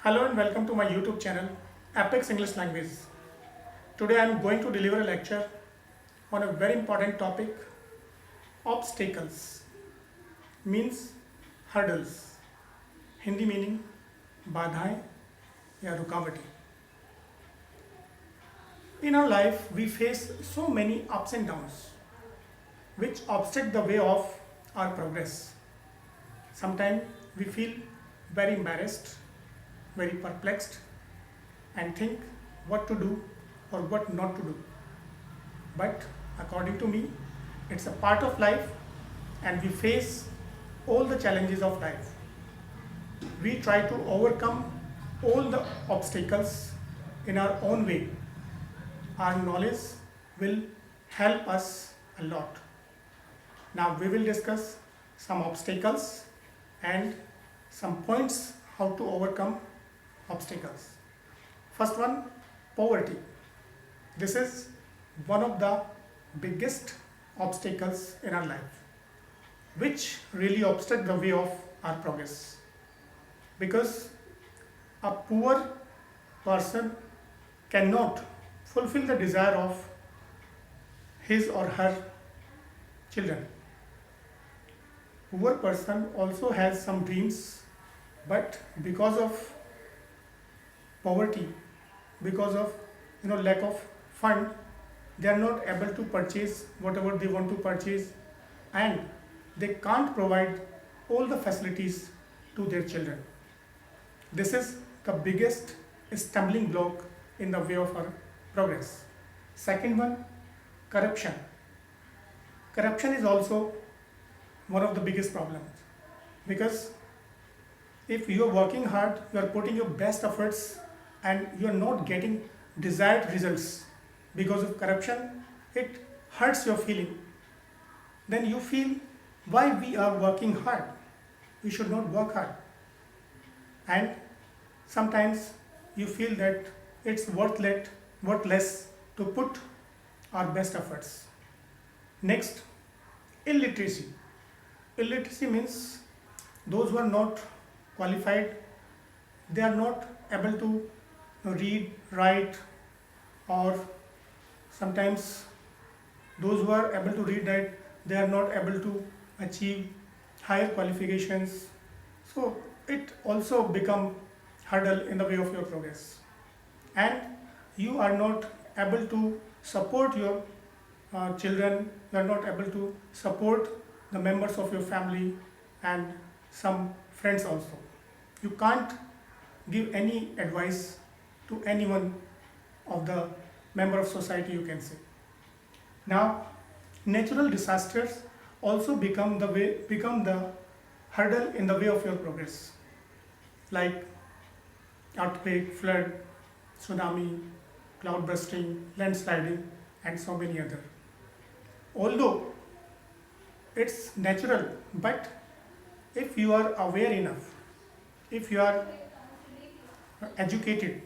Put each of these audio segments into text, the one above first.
Hello and welcome to my YouTube channel Apex English Language. Today I am going to deliver a lecture on a very important topic, obstacles means hurdles. Hindi meaning बाधाएं या रुकावटें. In our life we face so many ups and downs which obstruct the way of our progress. Sometimes we feel very embarrassed, very perplexed and think what to do or what not to do. But according to me, it's a part of life and we face all the challenges of life. We try to overcome all the obstacles in our own way. Our knowledge will help us a lot. Now we will discuss some obstacles and some points how to overcome obstacles. First one, poverty. This is one of the biggest obstacles in our life, which really obstruct the way of our progress. Because a poor person cannot fulfill the desire of his or her children. Poor person also has some dreams, but because of poverty, because of lack of fund, they are not able to purchase whatever they want to purchase, and they can't provide all the facilities to their children. This is the biggest stumbling block in the way of our progress. Second one, corruption. Corruption is also one of the biggest problems, because if you are working hard, you are putting your best efforts and you are not getting desired results because of corruption, it hurts your feeling. Then you feel, why we are working hard? We should not work hard. And sometimes you feel that it's worthless to put our best efforts. Next, illiteracy. Illiteracy means those who are not qualified, they are not able to read, write, or sometimes those who are able to read, write, they are not able to achieve higher qualifications. So it also become hurdle in the way of your progress, and you are not able to support your children, you are not able to support the members of your family and some friends also. You can't give any advice to anyone of the member of society, you can say. Now, natural disasters also become the hurdle in the way of your progress, like earthquake, flood, tsunami, cloud bursting, landsliding, and so many other. Although it's natural, but if you are aware enough, if you are educated,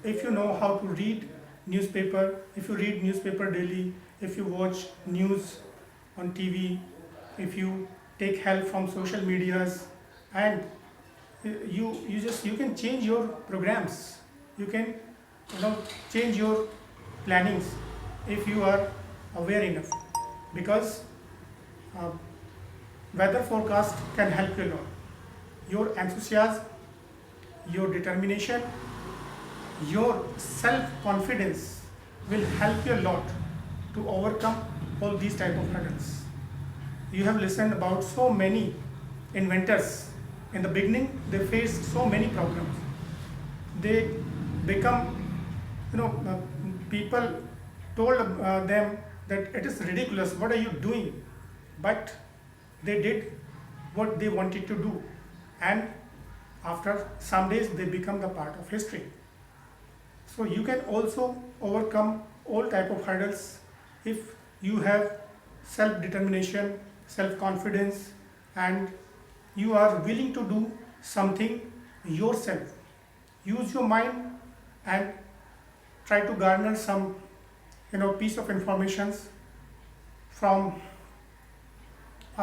if you know how to read newspaper, if you read newspaper daily, if you watch news on TV, if you take help from social medias, and you can change your programs, you can change your plannings if you are aware enough, because weather forecast can help you a lot. Your enthusiasm, your determination, your self-confidence will help you a lot to overcome all these type of hurdles. You have listened about so many inventors. In the beginning, they faced so many problems. They become, people told them that it is ridiculous, what are you doing? But they did what they wanted to do, and after some days they become the part of history. So you can also overcome all type of hurdles if you have self-determination, self-confidence, and you are willing to do something yourself. Use your mind and try to garner some piece of information from